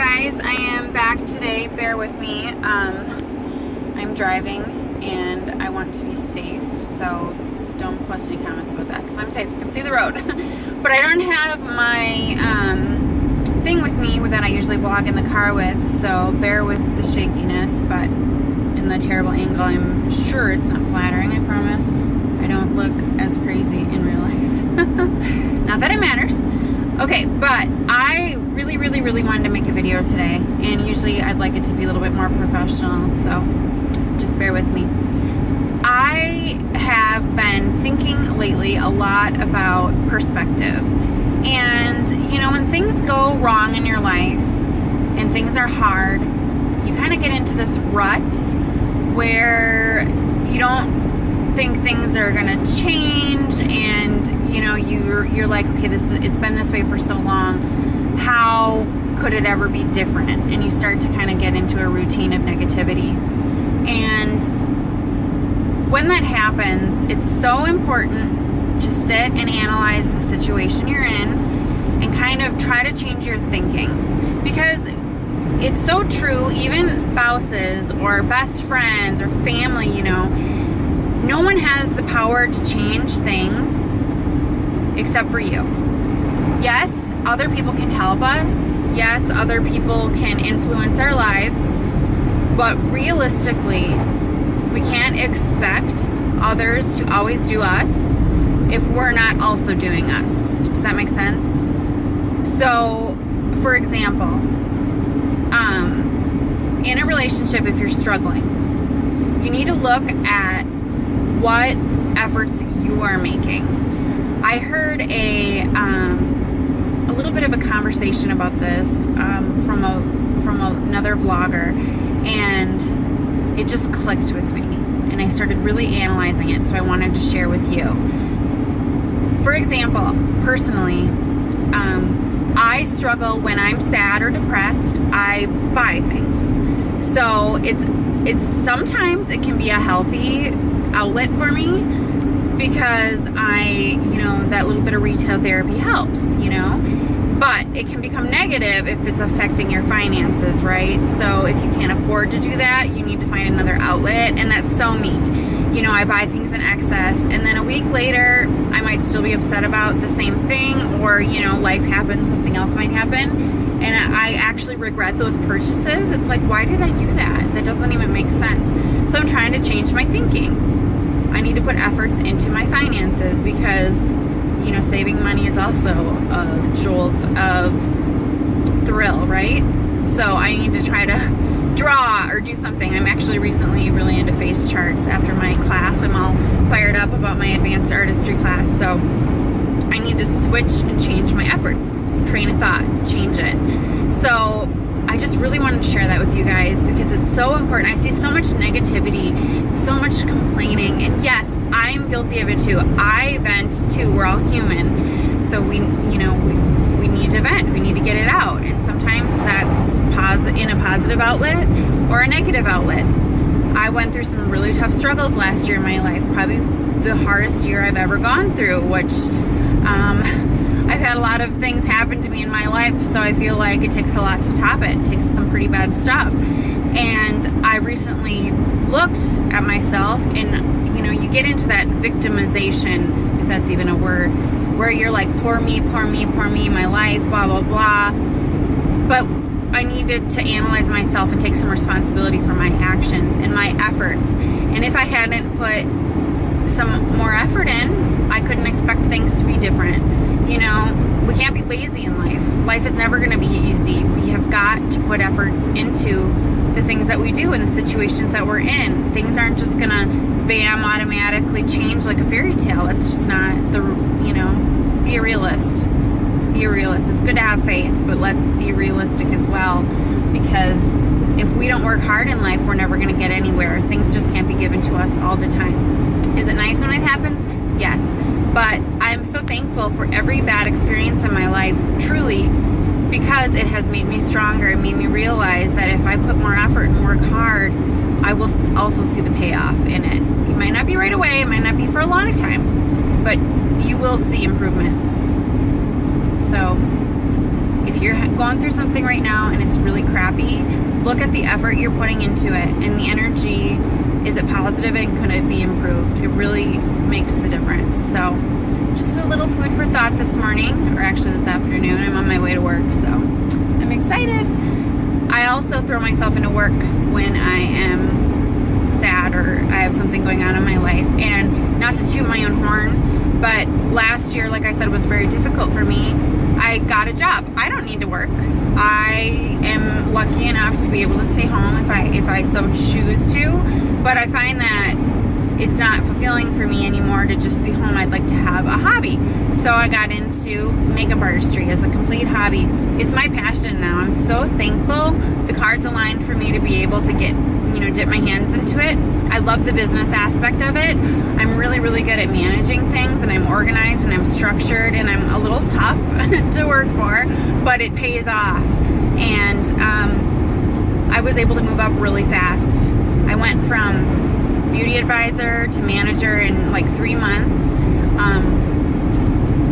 guys, I am back today. Bear with me. I'm driving and I want to be safe, so don't post any comments about that because I'm safe. I can see the road. But I don't have my thing with me that I usually vlog in the car with, so bear with the shakiness, but in the terrible angle. I'm sure it's not flattering, I promise. I don't look as crazy in real life. Not that it matters. Okay, but I really wanted to make a video today, and usually I'd like it to be a little bit more professional, so just bear with me. I have been thinking lately a lot about perspective, and you know, when things go wrong in your life and things are hard, you kind of get into this rut where you don't think things are gonna change, and you know, you're like, okay, it's been this way for so long, how could it ever be different? And you start to kind of get into a routine of negativity. And when that happens, it's so important to sit and analyze the situation you're in and kind of try to change your thinking, because it's so true. Even spouses or best friends or family, you know, no one has the power to change things except for you. Yes, other people can help us. Yes, other people can influence our lives. But realistically, we can't expect others to always do us if we're not also doing us. Does that make sense? So, for example, in a relationship, if you're struggling, you need to look at what efforts you are making. I heard a little bit of a conversation about this from another vlogger, and it just clicked with me, and I started really analyzing it, so I wanted to share with you. For example, personally, I struggle when I'm sad or depressed. I buy things, so it's sometimes it can be a healthy outlet for me, because that little bit of retail therapy helps, you know, but it can become negative if it's affecting your finances, right? So if you can't afford to do that, you need to find another outlet, and that's so me. You know, I buy things in excess, and then a week later, I might still be upset about the same thing, or, you know, life happens, something else might happen, and I actually regret those purchases. It's like, why did I do that? That doesn't even make sense. So I'm trying to change my thinking. I need to put efforts into my finances, because, you know, saving money is also a jolt of thrill, right? So I need to try to draw or do something. I'm actually recently really into face charts after my class. I'm all fired up about my advanced artistry class, so I need to switch and change my efforts. Train of thought, change it. So I just really wanted to share that with you guys, because it's so important. I see so much negativity, so much complaining, and yes, I'm guilty of it too. I vent too. We're all human, so we need to vent. We need to get it out, and sometimes that's in a positive outlet or a negative outlet. I went through some really tough struggles last year in my life, probably the hardest year I've ever gone through, which I've had a lot of things happen to me in my life, so I feel like it takes a lot to top it. It takes some pretty bad stuff. And I recently looked at myself, and you know, you get into that victimization, if that's even a word, where you're like, poor me, my life, blah, blah, blah. But I needed to analyze myself and take some responsibility for my actions and my efforts. And if I hadn't put some more effort in, I couldn't expect things to be different. You know, we can't be lazy in life. Life is never going to be easy. We have got to put efforts into the things that we do and the situations that we're in. Things aren't just going to, bam, automatically change like a fairy tale. It's just not be a realist. Be a realist. It's good to have faith, but let's be realistic as well, because if we don't work hard in life, we're never going to get anywhere. Things just can't be given to us all the time. Is it nice when it happens? Yes. But I'm so thankful for every bad experience in my life, truly, because it has made me stronger. It made me realize that if I put more effort and work hard, I will also see the payoff in it. It might not be right away, it might not be for a long time, but you will see improvements. So if if you're going through something right now and it's really crappy, look at the effort you're putting into it and the energy. Is it positive and could it be improved? It really makes the difference. So just a little food for thought this morning, or actually this afternoon. I'm on my way to work, so I'm excited. I also throw myself into work when I am sad or I have something going on in my life. And not to toot my own horn, but last year, like I said, was very difficult for me. I got a job. I don't need to work. I am lucky enough to be able to stay home if I so choose to, but I find that it's not fulfilling for me anymore to just be home. I'd like to have a hobby. So I got into makeup artistry as a complete hobby. It's my passion now. I'm so thankful the cards aligned for me to be able to get, dip my hands into it. I love the business aspect of it. I'm really, really good at managing things, and I'm organized and I'm structured, and I'm a little tough to work for, but it pays off. And I was able to move up really fast. I went from beauty advisor to manager in like 3 months.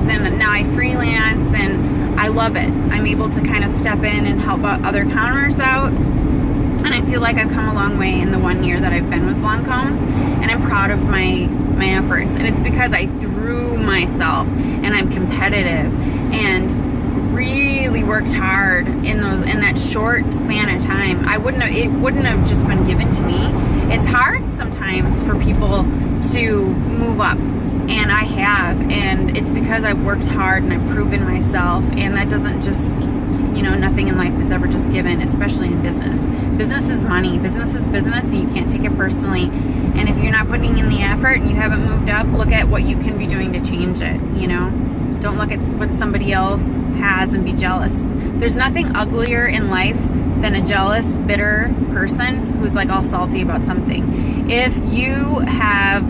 Then now I freelance and I love it. I'm able to kind of step in and help other counters out. And I feel like I've come a long way in the 1 year that I've been with Lancome. And I'm proud of my efforts. And it's because I threw myself and I'm competitive and really worked hard in that short span of time. It wouldn't have just been given to me. It's hard sometimes for people to move up, and I have, and it's because I've worked hard and I've proven myself, and that doesn't just, nothing in life is ever just given, especially in business. Business is money. Business is business, and you can't take it personally. And if you're not putting in the effort and you haven't moved up, look at what you can be doing to change it, Don't look at what somebody else has and be jealous. There's nothing uglier in life than a jealous, bitter person who's like all salty about something. If you have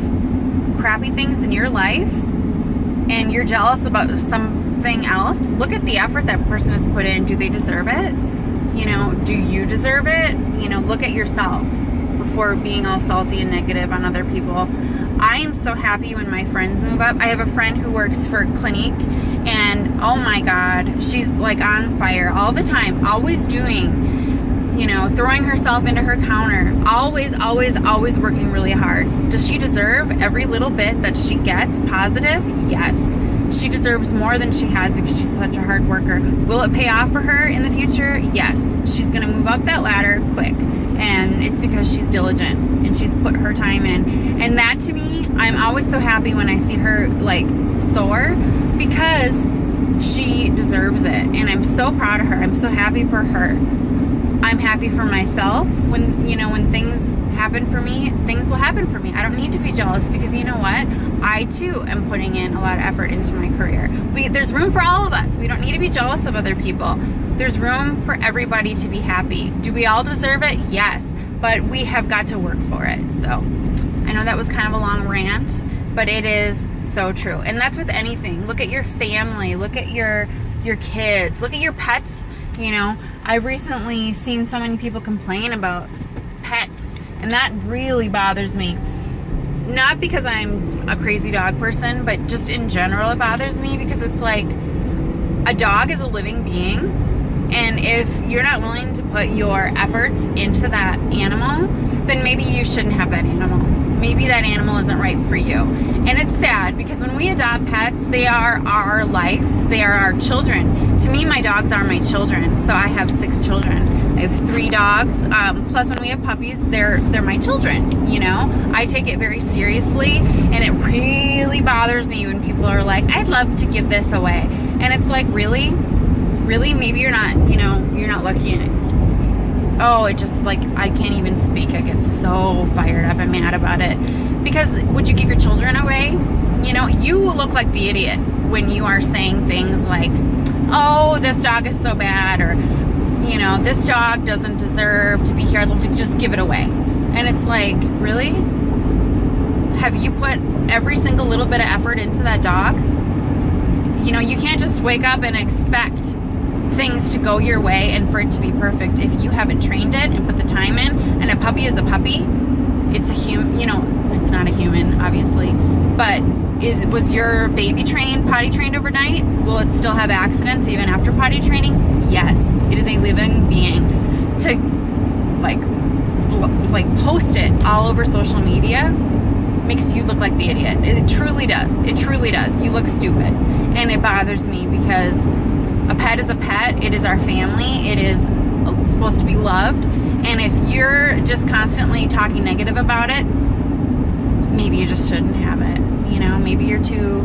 crappy things in your life and you're jealous about something else, look at the effort that person has put in. Do they deserve it? Do you deserve it? Look at yourself before being all salty and negative on other people. I am so happy when my friends move up. I have a friend who works for Clinique, and oh my God, she's like on fire all the time, always doing, throwing herself into her counter, always, always, always working really hard. Does she deserve every little bit that she gets positive? Yes. She deserves more than she has because she's such a hard worker. Will it pay off for her in the future? Yes. She's going to move up that ladder quick. And it's because she's diligent and she's put her time in. And that, to me, I'm always so happy when I see her like soar, because she deserves it. And I'm so proud of her. I'm so happy for her. I'm happy for myself. When things happen for me, things will happen for me. I don't need to be jealous, because you know what? I too am putting in a lot of effort into my career. There's room for all of us. We don't need to be jealous of other people. There's room for everybody to be happy. Do we all deserve it? Yes. But we have got to work for it. So I know that was kind of a long rant, but it is so true. And that's with anything. Look at your family. Look at your kids. Look at your pets. I've recently seen so many people complain about pets, and that really bothers me. Not because I'm a crazy dog person, but just in general it bothers me, because it's like a dog is a living being, and if you're not willing to put your efforts into that animal, then maybe you shouldn't have that animal. Maybe that animal isn't right for you. And it's sad, because when we adopt pets, they are our life. They are our children. To me, my dogs are my children. So I have 6 children. I have 3 dogs. Plus, when we have puppies, they're my children. I take it very seriously, and it really bothers me when people are like, "I'd love to give this away," and it's like, really, maybe you're not lucky in it. Oh, it just like, I can't even speak. I get so fired up and mad about it. Because would you give your children away? You look like the idiot when you are saying things like, "Oh, this dog is so bad," or, "This dog doesn't deserve to be here. I'd love to just give it away." And it's like, really? Have you put every single little bit of effort into that dog? You can't just wake up and expect things to go your way and for it to be perfect if you haven't trained it and put the time in. And a puppy is a puppy. It's a human, it's not a human, obviously, but was your baby potty trained overnight? Will it still have accidents even after potty training? Yes, it is a living being. To like post it all over social media makes you look like the idiot. It truly does. It truly does. You look stupid. And it bothers me because a pet is a pet. It is our family. It is supposed to be loved. And if you're just constantly talking negative about it, maybe you just shouldn't have it. You know, maybe you're too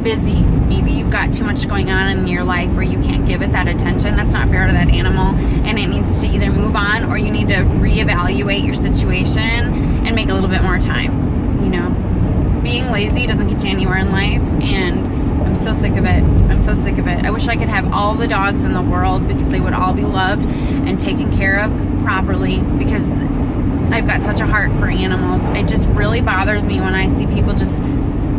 busy. Maybe you've got too much going on in your life where you can't give it that attention. That's not fair to that animal, and it needs to either move on, or you need to reevaluate your situation and make a little bit more time. You know, being lazy doesn't get you anywhere in life, and I'm so sick of it. I'm so sick of it. I wish I could have all the dogs in the world, because they would all be loved and taken care of properly, because I've got such a heart for animals. It just really bothers me when I see people just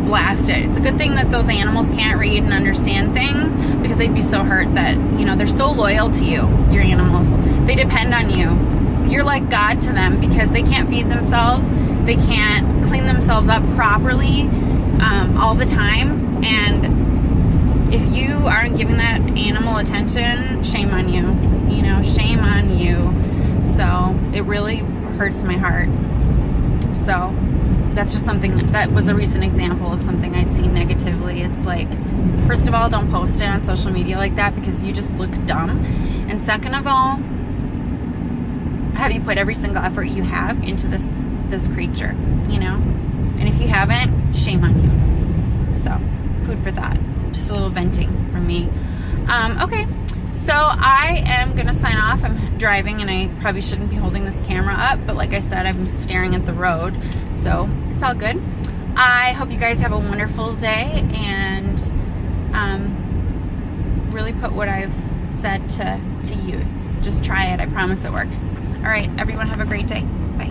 blast it. It's a good thing that those animals can't read and understand things, because they'd be so hurt that, you know, they're so loyal to you, your animals. They depend on you. You're like God to them, because they can't feed themselves. They can't clean themselves up properly all the time. And if you aren't giving that animal attention, shame on you. You know, shame on you. So it really hurts my heart. So that's just something that was a recent example of something I'd seen negatively. It's like, first of all, don't post it on social media like that, because you just look dumb. And second of all, have you put every single effort you have into this creature, you know? And if you haven't, shame on you. So, food for thought. Just a little venting from me. Okay, so I am gonna sign off. I'm driving, and I probably shouldn't be holding this camera up, but like I said, I'm staring at the road, so it's all good. I hope you guys have a wonderful day, and really put what I've said to use. Just try it. I promise it works. All right, everyone have a great day. Bye.